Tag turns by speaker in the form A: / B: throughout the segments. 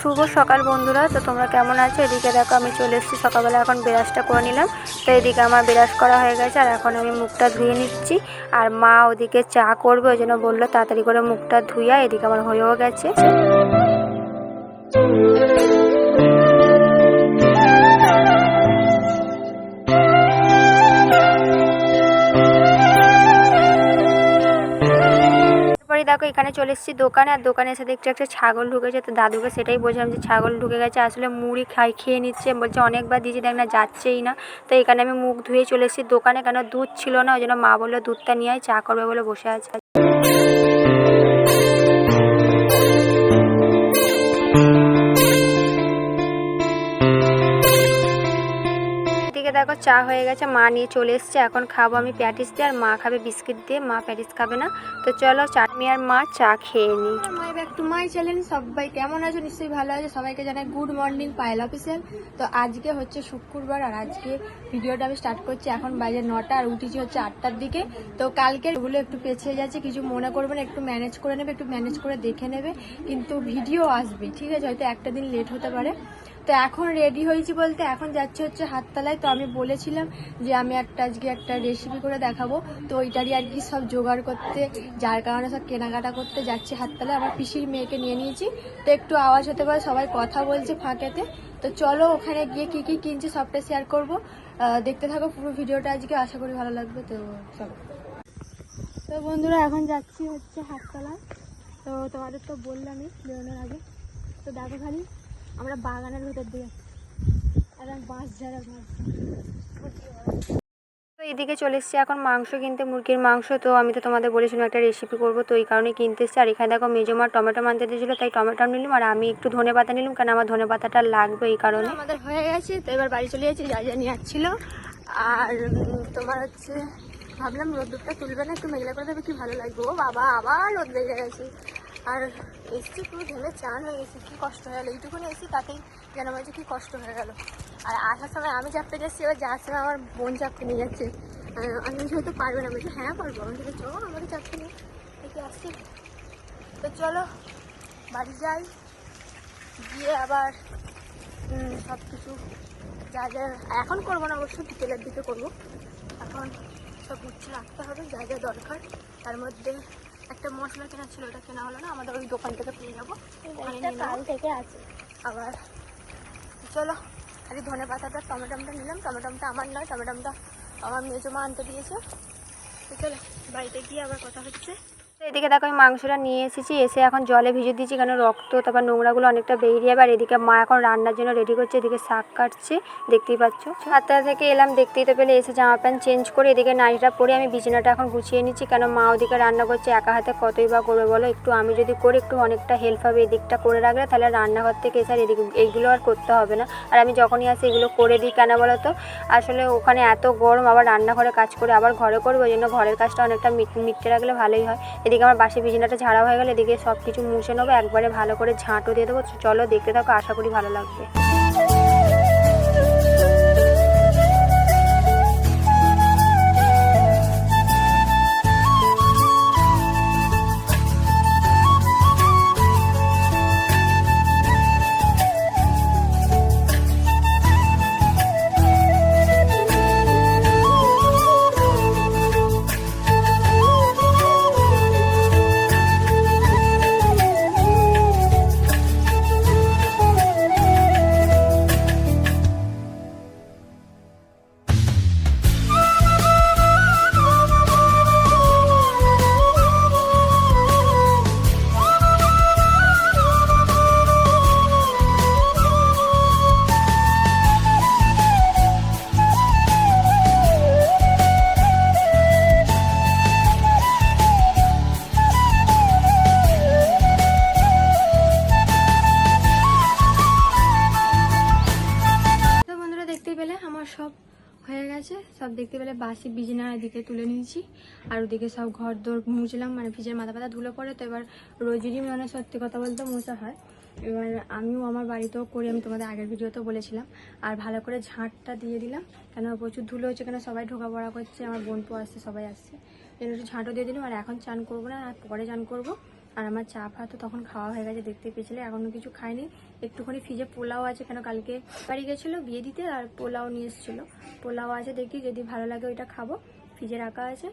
A: শুভ সকাল বন্ধুরা। তো তোমরা কেমন আছো? এদিকে দেখো আমি চলে এসেছি সকালবেলা, এখন ব্রাশটা করে নিলাম। তো এদিকে আমার ব্রাশ করা হয়ে গেছে আর এখন আমি মুখটা ধুয়ে নিচ্ছি। আর মা ওদিকে চা করবে, ওই জন্য বললো তাড়াতাড়ি করে মুখটা ধুইয়া। এদিকে আমার হয়েও গেছে। দেখো এখানে চলে এসেছি দোকানে, আর দোকানে এসে দেখছি একটা ছাগল ঢুকেছে। তো দাদুকে সেটাই বলছিলাম যে ছাগল ঢুকে গেছে, আসলে মুড়ি খেয়ে নিচ্ছে। বলছে অনেকবার দিয়েছি, দেখ না যাচ্ছেই না। তো এখানে আমি মুখ ধুয়ে চলে এসেছি দোকানে, কেন দুধ ছিল না, ওই জন্য মা বললো দুধটা নিয়ে আয়, চা করবে বলে বসে আছে। দেখো চা হয়ে গেছে, মা নিয়ে চলে এসছে। এখন খাবো আমি প্যাটিস দিয়ে, আর মা খাবে বিস্কিট দিয়ে। মা প্যাটিস খাবে না। তো চলো চাটনি আর মা চা খেয়ে নিই।
B: মাই ব্যাক টু মাই চ্যানেল। সবাই কেমন আছো? নিশ্চয়ই ভালো আছে। সবাইকে জানাই গুড মর্নিং পায়েল অফিসিয়াল। তো আজকে হচ্ছে শুক্রবার, আর আজকে ভিডিওটা আমি স্টার্ট করছি এখন বাজে 9টা, আর উঠেছি হচ্ছে 8টার দিকে। তো কালকে ওগুলো একটু পেছিয়ে যাচ্ছে, কিছু মনে করবে না, একটু ম্যানেজ করে নেবে, একটু ম্যানেজ করে দেখে নেবে। কিন্তু ভিডিও আসবে, ঠিক আছে? হয়তো একটা দিন লেট হতে পারে। তো এখন রেডি হয়েছি বলতে এখন যাচ্ছে হচ্ছে হাততলায়। তো আমি বলেছিলাম যে আমি আজকে একটা রেসিপি করে দেখাবো, তো ওইটারই আর কি সব জোগাড় করতে, যার কারণে সব কেনাকাটা করতে যাচ্ছি হাততলায়। আমার পিসির মেয়েকে নিয়ে নিয়েছি, তো একটু আওয়াজ হতে পারে, সবাই কথা বলছে ফাঁকেতে। তো চলো ওখানে গিয়ে কি কি কিনছি সবটা শেয়ার করবো। দেখতে থাকো পুরো ভিডিওটা, আজকে আশা করি ভালো লাগবে। তো চলো। তো বন্ধুরা এখন যাচ্ছি হচ্ছে হাততলায়। তো তোমাদের তো বললামই বেরোনোর আগে। তো দেখো খালি আমরা বাগানের ভেতর দিয়ে একদম বাঁশ ঝাড়া বাঁশ।
A: তো এদিকে চলে এসেছি এখন মাংস কিনতে, মুরগির মাংস। তো আমি তো তোমাদের বলেছিলাম একটা রেসিপি করবো, তো এই কারণে কিনতে এসেছি। আর এখানে দেখো মেজো মা টমেটো আনতে দিয়েছিলো, তাই টমেটো নিলাম। আর আমি একটু ধনে পাতা নিলাম, কারণ আমার ধনে পাতাটা লাগবে এই কারণে।
B: আমাদের হয়ে গেছে, তো এবার বাড়ি চলে যাচ্ছি, যা যা নিয়ে আসছিল। আর তোমার হচ্ছে ভাবলাম রোদ্দুরটা তুলবে না, একটু মেঘলা করে দেবে, কি ভালো লাগবে। ও বাবা, আবার রোদ লেগে গেছে। আর এসছি পুরো ঘেমে চান হয়ে গেছে, কী কষ্ট হয়ে গেলো। এইটুকুনি এসছি তাতেই যেন বলছে কী কষ্ট হয়ে গেল। আর আসার সময় আমি চাপতে যাচ্ছি, এবার যাওয়ার সময় আমার বোন চাপতে নিয়ে যাচ্ছে। আমি হয়তো পারবে না, বলছি হ্যাঁ পারবো। আমি বলছি চলো আমাকে চাপতে নিয়ে দেখি আসছি। তো চলো বাড়ি যাই, গিয়ে আবার সব কিছু যা যা এখন করবো না, অবশ্য বিকেলের দিকে করবো। এখন সব গুছিয়ে রাখতে হবে যা যা দরকার। তার মধ্যে একটা মশলা কেনা ছিল, ওটা কেনা হলো না, আমাদের ওই দোকান থেকে পেয়ে যাবো, কাল থেকে আছে আবার। চলো আগে ধনে পাতাটা টমেটোটা নিলাম। টমেটোটা আমার নয়, টমেটোটা আমার মেজো মা আনতে দিয়েছে। তো চলো বাড়িতে গিয়ে আবার কথা হচ্ছে।
A: তো এদিকে দেখো আমি মাংসটা নিয়ে এসেছি, এসে এখন জলে ভিজে দিয়েছি, কেন রক্ত তারপর নোংরাগুলো অনেকটা বেরিয়ে যাবে। আর এদিকে মা এখন রান্নার জন্য রেডি করছে, এদিকে শাক কাটছে, দেখতেই পাচ্ছ। 7টা থেকে এলাম, দেখতেই তো পেলে। এসে জামা প্যান্ট চেঞ্জ করে এদিকে নাইটিটা পরে আমি বিছানাটা এখন গুছিয়ে নিচ্ছি, কেন মা ওদিকে রান্না করছে, একা হাতে কতই বা করবে বলো। একটু আমি যদি করি একটু অনেকটা হেল্প হবে, এদিকটা করে রাখলে তাহলে রান্নাঘর থেকে এসে আর এদিকে এইগুলো আর করতে হবে না। আর আমি যখনই আসি এগুলো করে দিই, কেন বলো তো, আসলে ওখানে এত গরম, আবার রান্নাঘরে কাজ করে আবার ঘরে করবো, ওই জন্য ঘরের কাজটা অনেকটা মিটে রাখলে ভালোই হয়। এদিকে আমার বাসি বিছানাটা ঝাড়া হয়ে গেলে এদিকে সব কিছু মুছে নেবো, একবারে ভালো করে ঝাঁটও দিয়ে দেবো। চলো দেখতে থাকো, আশা করি ভালো লাগবে।
B: আমার সব হয়ে গেছে, সব দেখতে পেলে বাসি বিছানা এদিকে তুলে নিয়েছি। আর ওদিকে সব ঘর দোর মুছলাম, মানে ফ্রিজের মাথা পাতা ধুলো পড়ে, তো এবার রোজেরই মানে সত্যি কথা বলতে মোছা হয়। এবার আমিও আমার বাড়িতেও করি, আমি তোমাদের আগের ভিডিওতেও বলেছিলাম। আর ভালো করে ঝাঁটটা দিয়ে দিলাম, কেন প্রচুর ধুলো হচ্ছে, কেন সবাই ঢোকা পড়া করছে, আমার বোন পো আসছে, সবাই আসছে, একটু ঝাঁটও দিয়ে দিলাম। আর এখন চান করবো না, আর পরে চান করবো। আর আমার চা ফা তো তখন খাওয়া হয়ে গেছে, দেখতে পেয়েছিলে। এখনও কিছু খাইনি, একটুখানি ফ্রিজে পোলাও আছে, কেন কালকে বাড়ি গেছিলো বিয়ে দিতে আর পোলাও নিয়ে এসেছিলো। পোলাও আছে, দেখি যদি ভালো লাগে ওইটা খাবো, ফ্রিজে রাখা আছে।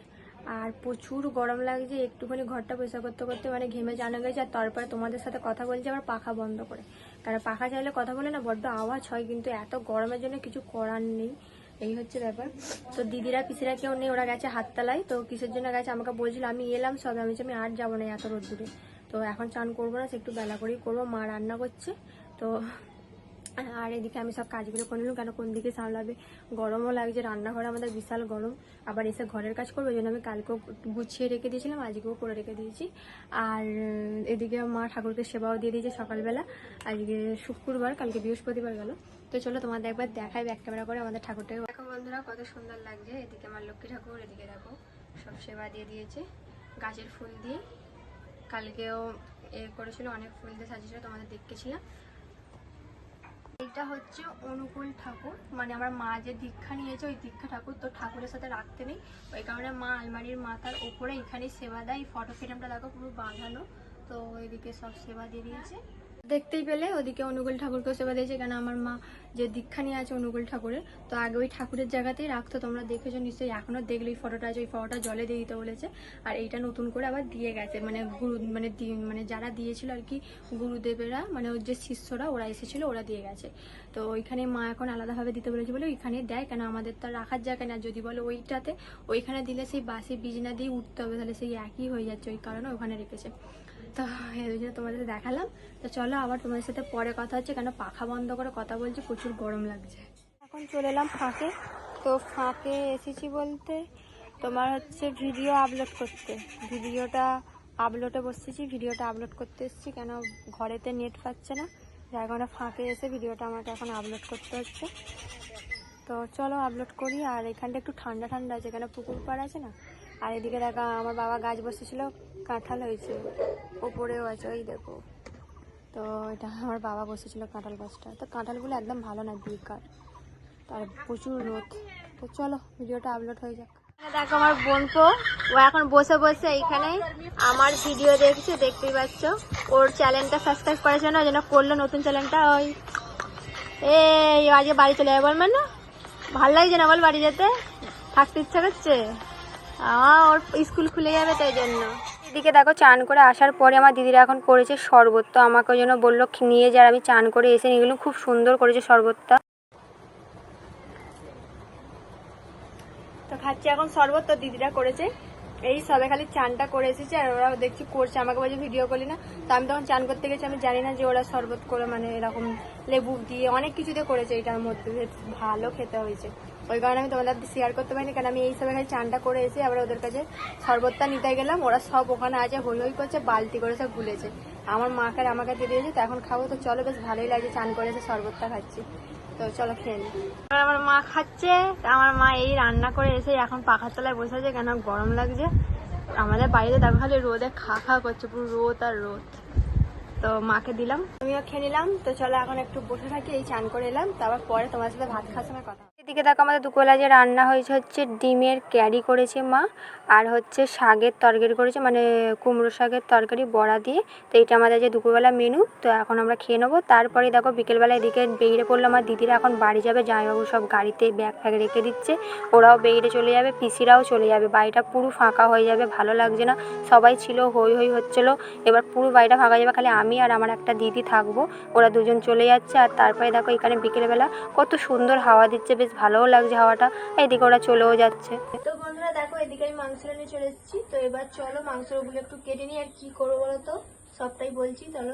B: আর প্রচুর গরম লাগছে, একটুখানি ঘরটা পরিষ্কার করতে করতে মানে ঘেমে জানা গেছে। আর তারপরে তোমাদের সাথে কথা বলছি আবার পাখা বন্ধ করে, কারণ পাখা চাইলে কথা বলে না বড্ড আওয়াজ হয়, কিন্তু এত গরমের জন্য কিছু করার নেই, এই হচ্ছে ব্যাপার। তো দিদিরা পিসিরা কেউ নেই, ওরা গেছে হাততলায়। তো কিসের জন্য গেছে আমাকে বলছিল, আমি এলাম সবে, আমি আর যাবো না এত রোদ্দুরে। তো এখন চান করবো না, সে একটু বেলা করেই করবো, মা রান্না করছে। তো আর এদিকে আমি সব কাজগুলো করে নিলাম, কেন কোন দিকে সামলাবে, গরমও লাগছে, রান্নাঘরে আমাদের বিশাল গরম, আবার এসে ঘরের কাজ করবো, এই জন্য আমি কালকেও গুছিয়ে রেখে দিয়েছিলাম, আজকেও করে রেখে দিয়েছি। আর এদিকে মা ঠাকুরকে সেবাও দিয়ে দিয়েছে সকালবেলা, আজকে শুক্রবার, কালকে বৃহস্পতিবার গেল। তো চলো তোমাদের একবার দেখাই ব্যাক ক্যামেরা করে আমাদের ঠাকুরটাকে। দেখো বন্ধুরা কত সুন্দর লাগছে, এদিকে আমার লক্ষ্মী ঠাকুর, এদিকে দেখো সব সেবা দিয়ে দিয়েছে গাছের ফুল দিয়ে, কালকেও করেছিল, অনেক ফুল দিয়ে সাজিয়েছিল, তোমাদের দেখেছিলাম। এটা হচ্ছে অনুকূল ঠাকুর, মানে আমার মা যে দীক্ষা নিয়েছে ওই দীক্ষা ঠাকুর, তো ঠাকুরের সাথে রাখতে নেই, ওই কারণে মা আলমারির মাথার ওপরে এখানে সেবা দেয়। ফটো ফ্রেমটা দেখো পুরো বাঁধানো, তো এদিকে সব সেবা দিয়ে দিয়েছে, দেখতেই পেলে। ওদিকে অনুকূল ঠাকুরকেও সেবা দিয়েছে, কেন আমার মা যে দীক্ষা নিয়ে আছে অনুকূল ঠাকুরের, তো আগে ওই ঠাকুরের জায়গাতেই রাখতো, তোমরা দেখেছো নিশ্চয়ই, এখনও দেখলে এই ফটোটা আছে, ওই ফটোটা জলে দিয়ে দিতে বলেছে। আর এইটা নতুন করে আবার দিয়ে গেছে, মানে গুরু মানে যারা দিয়েছিল আর কি, গুরুদেবেরা, মানে ওর যে শিষ্যরা ওরা এসেছিল, ওরা দিয়ে গেছে। তো ওইখানে মা এখন আলাদাভাবে দিতে বলেছে বলে ওইখানে দেয়, কেন আমাদের তো রাখার জায়গা না, যদি বলে ওইটাতে, ওইখানে দিলে সেই বাসি বিজনা দিয়ে উঠতে হবে, তাহলে সেই একই হয়ে যাচ্ছে, ওই কারণে ওখানে রেখেছে। তো এই জন্য তোমাদের দেখালাম। তো চলো আবার তোমাদের সাথে পরে কথা হচ্ছে, কেন পাখা বন্ধ করে কথা বলছি, প্রচুর গরম লাগছে। এখন চলে এলাম ফাঁকে, তো ফাঁকে এসেছি বলতে তোমার হচ্ছে ভিডিও আপলোড করতে, ভিডিওটা আপলোডে বসেছি, ভিডিওটা আপলোড করতে এসেছি, কেন ঘরেতে নেট পাচ্ছে না, যার কারণে ফাঁকে এসে ভিডিওটা আমাকে এখন আপলোড করতে হচ্ছে। তো চলো আপলোড করি। আর এখানটা একটু ঠান্ডা ঠান্ডা আছে, কেন পুকুর পাড় আছে না। আর এদিকে দেখা আমার বাবা গাছ বসেছিল, কাঁঠাল হয়েছে, ওপরেও আছে ওই দেখো। তো এটা আমার বাবা বসেছিল কাঁঠাল গাছটা, তো কাঁঠালগুলো একদম ভালো না, বেকার, তার প্রচুর রোদ। তো চলো ভিডিওটা আপলোড হয়ে যাক। দেখো আমার বোনপো, ও এখন বসে বসে এইখানে আমার ভিডিও দেখছে, দেখতেই পাচ্ছ। ওর চ্যানেলটা সাবস্ক্রাইব করেছে না, ওই জন্য করলো নতুন চ্যানেলটা। ওই এই আজকে বাড়ি চলে যাবে বলবেন না, ভালো লাগছে না বল বাড়ি যেতে, থাকতে ইচ্ছা করছে, ওর স্কুল খুলে যাবে তাই জন্য। এদিকে দেখো চান করে আসার পরে আমার দিদিরা এখন করেছে শরবত, তো আমাকে ওই জন্য বললো নিয়ে যার, আমি চান করে এসে নিয়ে গেলাম, খুব সুন্দর করেছে শরবতটা। তো খাচ্ছি এখন শরবত, তো দিদিরা করেছে, এই সবে খালি চানটা করে এসেছে, আর ওরা দেখছি করছে, আমাকে বলছে ভিডিও করলি না, তো আমি তখন চান করতে গেছি, আমি জানি না যে ওরা শরবত করে, মানে এরকম লেবু দিয়ে অনেক কিছু দিয়ে করেছে, এটার মধ্যে ভালো খেতে হয়েছে, ওই কারণে আমি তোমাদের শেয়ার করতে পারিনি, কারণ আমি এই সবে খালি চানটা করে এসে আবার ওদের কাছে শরবতটা নিতে গেলাম, ওরা সব ওখানে আছে, হই হই করছে, বালতি করে সব গুলেছে, আমার মাকে আর আমাকে দিয়ে দিয়েছে। তো এখন খাবো, তো চলো, বেশ ভালোই লাগছে, চান করে এসে শরবতটা খাচ্ছি, তো চলো খেয়ে নিই। আমার মা খাচ্ছে, আমার মা এই রান্না করে এসে এখন পাখার তলায় বসে আছে, কেন গরম লাগছে, আমাদের বাড়িতে দেখো খালি রোদে খা খা করছে, পুরো রোদ আর রোদ। তো মাকে দিলাম, আমিও খেয়ে নিলাম। তো চলো এখন একটু বসে থাকি, এই চান করে এলাম, তারপর পরে তোমার সাথে ভাত খাওয়ার সময় কথা। এদিকে দেখো আমাদের দুপুরবেলা যে রান্না হয়েছে হচ্ছে ডিমের ক্যারি করেছে মা, আর হচ্ছে শাকের তরকারি করেছে, মানে কুমড়ো শাকের তরকারি বড়া দিয়ে। তো এটা আমাদের যে দুপুরবেলা মেনু, তো এখন আমরা খেয়ে নেবো। তারপরে দেখো বিকেলবেলা এদিকে বেরিয়ে পড়লো আমার দিদিরা, এখন বাড়ি যাবে, জামাইবাবু সব গাড়িতে ব্যাগ ফ্যাগ রেখে দিচ্ছে, ওরাও বেরিয়ে চলে যাবে, পিসিরাও চলে যাবে, বাড়িটা পুরো ফাঁকা হয়ে যাবে, ভালো লাগছে না, সবাই ছিল, হই হই হচ্ছিলো, এবার পুরো বাড়িটা ফাঁকা যাবে, খালি আমি আর আমার একটা দিদি থাকবো, ওরা দুজন চলে যাচ্ছে। আর তারপরে দেখো এখানে বিকেলবেলা কত সুন্দর হাওয়া দিচ্ছে, বেশ ভালোও লাগছে হাওয়াটা, এদিকে ওরা চলেও যাচ্ছে। তো বন্ধুরা দেখো এদিকে আমি মাংস নিয়ে চলে এসেছি, তো এবার চলো মাংসগুলো একটু কেটে নিই, আর কি করবো বলো তো, সবটাই বলছি, চলো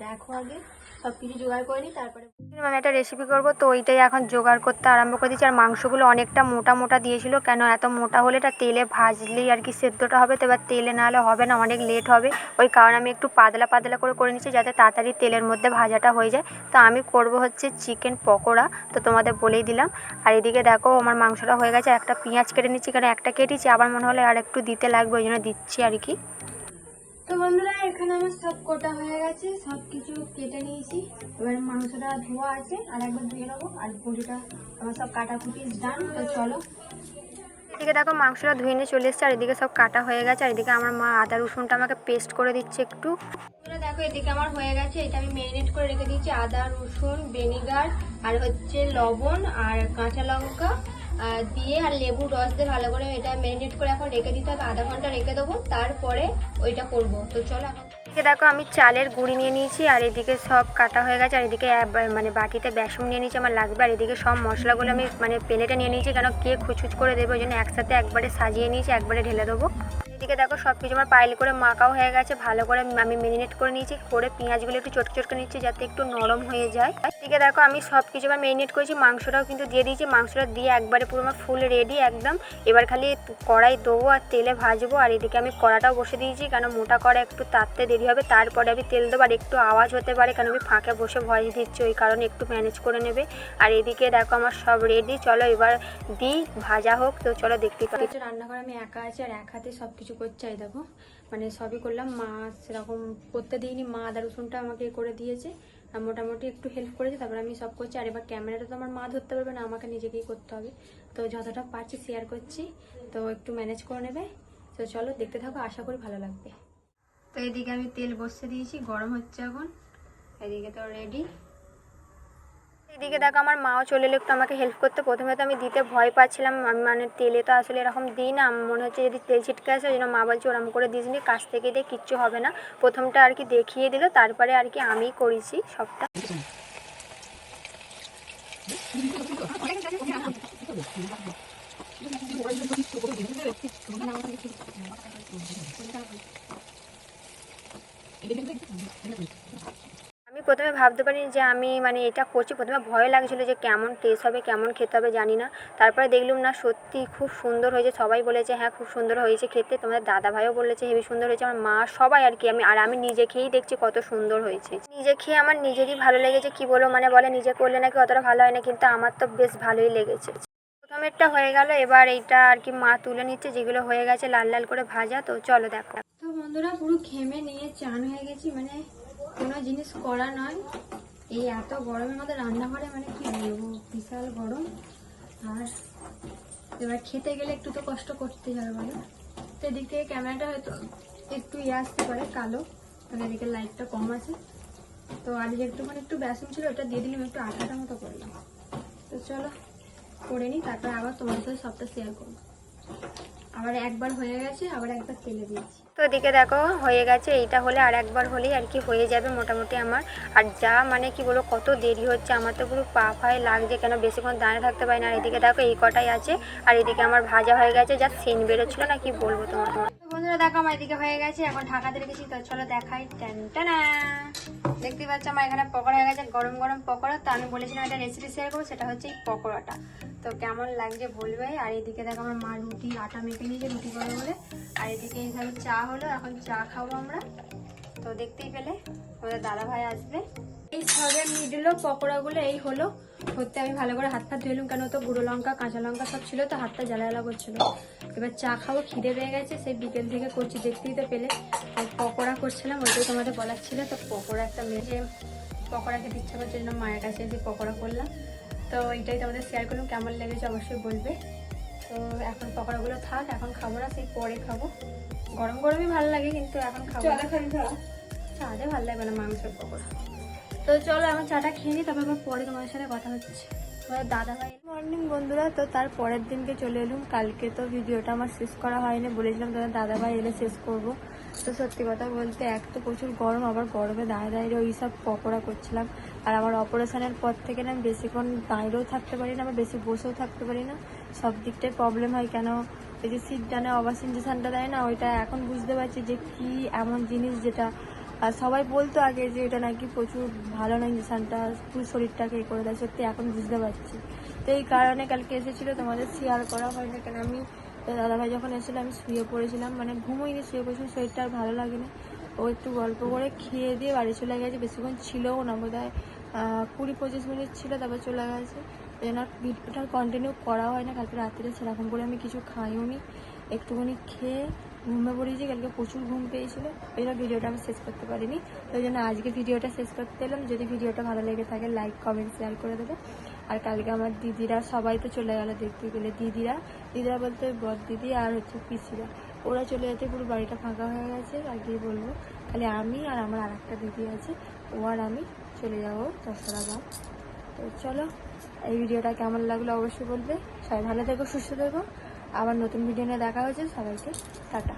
B: দেখো আগে সবকিছু জোগাড় করে নিই, তারপরে আমি একটা রেসিপি করবো, তো ওইটাই এখন জোগাড় করতে আরম্ভ করে দিচ্ছি। আর মাংসগুলো অনেকটা মোটা মোটা দিয়েছিল, কেন এত মোটা হলে এটা তেলে ভাজলেই আর কি সেদ্ধটা হবে, তো এবার তেলে না হলে হবে না, অনেক লেট হবে, ওই কারণে আমি একটু পাতলা পাতলা করে নিচ্ছি, যাতে তাড়াতাড়ি তেলের মধ্যে ভাজাটা হয়ে যায়। তো আমি করব হচ্ছে চিকেন পকোড়া, তো তোমাদের বলেই দিলাম। আর এদিকে দেখো আমার মাংসটা হয়ে গেছে, একটা পেঁয়াজ কেটে নিচ্ছি, কারণ একটা কেটেছি, আবার মনে হলে আর একটু দিতে লাগবে, ওই জন্য দিচ্ছি আর কি। তো বন্ধুরা এখানে আমার সব কোটা হয়ে গেছে, সব কিছু কেটে নিয়েছি, এবার মাংসটা ধোয়া আছে, আর একবার ধুয়ে নেবো, আর বড়িটা আমার সব কাটাকুটি ডান। তো চলো
A: এদিকে দেখো মাংসটা ধুয়ে নিয়ে চলে এসছে, আর এদিকে সব কাটা হয়ে গেছে, আর এদিকে আমার মা আদা রসুনটা আমাকে পেস্ট করে দিচ্ছে একটু। দেখো এদিকে আমার হয়ে গেছে, এটা আমি ম্যারিনেট করে রেখে দিয়েছি আদা রসুন ভিনেগার আর হচ্ছে লবণ আর কাঁচা লঙ্কা দিয়ে আর লেবুর রস দিয়ে ভালো করে এটা ম্যারিনেট করে এখন রেখে দিতে হবে, আধা ঘন্টা রেখে দেবো, তারপরে ওইটা করব। তো চলো এখন এদিকে দেখো আমি চালের গুঁড়ি নিয়ে নিয়েছি, আর এদিকে সব কাটা হয়ে গেছে, আর এদিকে মানে বাটিতে বেসন নিয়ে নিয়েছি আমার লাগবে, আর এদিকে সব মশলাগুলো আমি মানে প্লেটে নিয়ে নিয়েছি, কেন কে খুচুচ করে দেবো ওই জন্য একসাথে একবারে সাজিয়ে নিয়েছি, একবারে ঢেলে দেবো। এদিকে দেখো সব কিছু আমার পাইল করে মাখাও হয়ে গেছে, ভালো করে আমি ম্যারিনেট করে নিয়েছি, করে পেঁয়াজগুলো একটু চটকে চটকে নিচ্ছি যাতে একটু নরম হয়ে যায়। এদিকে দেখো আমি সব কিছু আমার ম্যারিনেট করেছি, মাংসটাও কিন্তু দিয়ে দিয়েছি, মাংসটা দিয়ে একবারে পুরো আমার ফুল রেডি একদম। এবার খালি কড়াই দেবো আর তেলে ভাজবো, আর এদিকে আমি কড়াটাও বসে দিয়েছি, কেন মোটা কড়া একটু তাড়তে দেরি হবে, তারপরে আমি তেল দেবো, আর একটু আওয়াজ হতে পারে কেন আমি ফাঁকে বসে ভয়েস দিচ্ছি, ওই কারণে একটু ম্যানেজ করে নেবে। আর এদিকে দেখো আমার সব রেডি, চলো এবার দিই ভাজা হোক। তো চলো দেখতে পাচ্ছি রান্নাঘরে আমি একা আছি, আর এক হাতে সব কিছু করছি। এই দেখো মানে সবই করলাম, মা সেরকম করতে দিইনি, মা আদা রসুনটা আমাকে করে দিয়েছে, আর মোটামুটি একটু হেল্প করেছে, তারপরে আমি সব করছি। আর এবার ক্যামেরাটা তো আমার মা ধরতে পারবে না, আমাকে নিজেকেই করতে হবে, তো যতটা পারছি শেয়ার করছি, তো একটু ম্যানেজ করে নেবে। তো চলো দেখতে থাকো, আশা করি ভালো লাগবে। তো এদিকে আমি তেল বসিয়ে দিয়েছি, গরম হচ্ছে এখন, এদিকে তো রেডি। এদিকে দেখো আমার মাও চলে এলো একটু আমাকে হেল্প করতে। প্রথমে তো আমি দিতে ভয় পাচ্ছিলাম, আমি মানে তেলে তো আসলে এরকম দিই না, মনে হচ্ছে যদি তেল ছিটকে আসে, ওই জন্য মা বলছে ওরকম করে দিস নি, কাছ থেকে দিয়ে কিচ্ছু হবে না। প্রথমটা আর কি দেখিয়ে দিল, তারপরে আর কি আমি করেছি সবটা। আমি প্রথমে ভাবতে পারিনি যে আমি মানে এটা করছি, প্রথমে ভয় লাগছিলো যে কেমন টেস্ট হবে, কেমন খেতে হবে জানি না। তারপরে দেখলাম না সত্যি খুব সুন্দর হয়েছে, সবাই বলেছে হ্যাঁ খুব সুন্দর হয়েছে খেতে, তোমাদের দাদা ভাইও বলেছে হেবি সুন্দর হয়েছে, আমার মা সবাই আর কি। আমি নিজে খেয়েই দেখছি কত সুন্দর হয়েছে, নিজে খেয়ে আমার নিজেরই ভালো লেগেছে। কি বলবো মানে বলে নিজে করলে নাকি অতটা ভালো হয় না, কিন্তু আমার তো বেশ ভালোই লেগেছে। প্রথমেরটা হয়ে গেল, এবার এইটা আর কি মা তুলে নিচ্ছে, যেগুলো হয়ে গেছে লাল লাল করে ভাজা। তো চলো দেখো। তো বন্ধুরা পুরো ঘেমে নিয়ে চান হয়ে গেছি, মানে কোনো জিনিস করা নয়, এই এত গরমের মধ্যে রান্নাঘরে মানে কি বলবো বিশাল গরম। আর এবার খেতে গেলে একটু তো কষ্ট করতেই হবে বলো। তো এদিক থেকে ক্যামেরাটা হয়তো একটু আসতে পারে কালো, মানে এদিকে লাইটটা কম আছে। তো আজকে একটু বেসন ছিল, ওটা দিয়ে দিলাম, একটু আটাটা মতো করলাম। তো চলো করে নিই, তারপরে আবার তোমার সাথে সবটা শেয়ার করবো। আবার একবার হয়ে গেছে, আবার একবার তেলে দিয়েছি। তো এদিকে দেখো হয়ে গেছে, এইটা হলে আর একবার হলেই আর কি হয়ে যাবে মোটামুটি আমার। আর যা মানে কি বলবো কত দেরি হচ্ছে, আমার তো পুরো পা ফায়ে লাগছে, কেন বেশিক্ষণ দাঁড়িয়ে থাকতে পারি না। আর এদিকে দেখো এই কটাই আছে, আর এদিকে আমার ভাজা হয়ে গেছে, যা সেন বেরোচ্ছিল না কি বলবো তোমার। বন্ধুরা দেখো আমার এদিকে হয়ে গেছে, এখন ঢাকাতে রেখেছি। তো চলো দেখাই, টানটানা দেখতে পাচ্ছ আমার এখানে পকোড়া হয়ে গেছে, গরম গরম পকোড়া। তো আমি বলেছিলাম একটা রেসিপি শেয়ার করবো, সেটা হচ্ছে এই পকোড়াটা। তো কেমন লাগছে বলবে। আর এদিকে দেখো আমার মা রুটি আটা মেখে নিয়েছে রুটি করে বলে, আর এদিকে এইভাবে চা হলো, এখন চা খাবো আমরা। তো দেখতেই পেলে আমাদের দাদা ভাই আসবে। এই সবে মিডলো পকোড়াগুলো এই হলো হতে, আমি ভালো করে হাত ধুয়ে এলুম, কেন তো গুঁড়ো লঙ্কা কাঁচা লঙ্কা সব ছিল, তো হাতটা জ্বালা জ্বালা করছিল। এবার চা খাবো, খিদে পেয়ে গেছে, সেই বিকেল থেকে করছি দেখতেই তো পেলে। আর পকোড়া করছিলাম, ওইটাই তোমাদের বলার ছিল। তো পকোড়া একটা মেজে পকোড়া খেতে ইচ্ছা করছে জন্য মায়ের কাছে এসে পকোড়া করলাম। তো এইটাই তোমাদের শেয়ার করলাম, কেমন লেগেছে অবশ্যই বলবে। তো এখন পকোড়াগুলো থাক, এখন খাবো না, সেই পরে খাবো। গরম গরমই ভালো লাগে, কিন্তু এখন খাবো চাতে ভালো লাগবে না মাংসের পকোড়া। তো চলো আমার চাটা খেয়ে নিই, তারপর আবার পরে তোমাদের সাথে কথা হচ্ছে। দাদা ভাই মর্নিং বন্ধুরা। তো তার পরের দিনকে চলে এলুম, কালকে তো ভিডিওটা আমার শেষ করা হয়নি, বলেছিলাম তোমাদের দাদা ভাই এলে শেষ করবো। তো সত্যি কথা বলতে এক তো প্রচুর গরম, আবার গরমে দাঁড়িয়ে দাঁড়িয়ে ওই সব পকোড়া করছিলাম। আর আমার অপারেশনের পর থেকে না আমি বেশিক্ষণ দাঁড়িয়েও থাকতে পারি না, আবার বেশি বসেও থাকতে পারি না, সব দিকটাই প্রবলেম হয়। কেন এই যে সিট ডানে অবাস ইঞ্জেকশনটা দেয় না, ওইটা এখন বুঝতে পারছি যে কি এমন জিনিস যেটা আর সবাই বলতো আগে যে এটা নাকি প্রচুর ভালো না, ইঞ্জেকশনটা পুরো শরীরটাকে এ করে দেয়, সত্যি এখন বুঝতে পারছি। তো এই কারণে কালকে এসেছিলো, তোমাদের শেয়ার করা হয় না, কেন আমি দাদাভাই যখন এসেছিলো আমি শুয়ে পড়েছিলাম, মানে ঘুমোইনি, শুয়ে পড়েছিলাম, শরীরটা আর ভালো লাগেনি। ও একটু গল্প করে খেয়ে দিয়ে বাড়ি চলে গেছে, বেশিক্ষণ ছিলও না, বোধহয় 20-25 মিনিট ছিল, তারপর চলে গেছে। এই জন্য ভিডিওটা কন্টিনিউ করা হয় না। কালকে রাত্রে সেরকম করে আমি কিছু খাইও নি, একটুখানি খেয়ে ঘুমে পড়েছি, কালকে প্রচুর ঘুম পেয়েছিল, এই জন্য ভিডিওটা আমি শেষ করতে পারিনি। তো ওই জন্য আজকে ভিডিওটা শেষ করতে এলাম। যদি ভিডিওটা ভালো লেগে থাকে লাইক কমেন্ট শেয়ার করে দেবে,
B: আর কালকে আমার দিদিরা সবাই তো চলে গেলো দেখতে গেলে। দিদিরা বলতে বর দিদি আর হচ্ছে পিসিরা, ওরা চলে যেতে পুরো বাড়িটা ফাঁকা হয়ে গেছে। আর কি বলবো, খালি আমি আর আমার আর একটা দিদি আছে, ও আর আমি চলে যাবো দশরা গাঁও। তো চলো, এই ভিডিওটা কেমন লাগলো অবশ্যই বলবে। সবাই ভালো থেকো, সুস্থ থেকো। আবার নতুন ভিডিও নিয়ে দেখা হয়েছে, সবাইকে টাটা।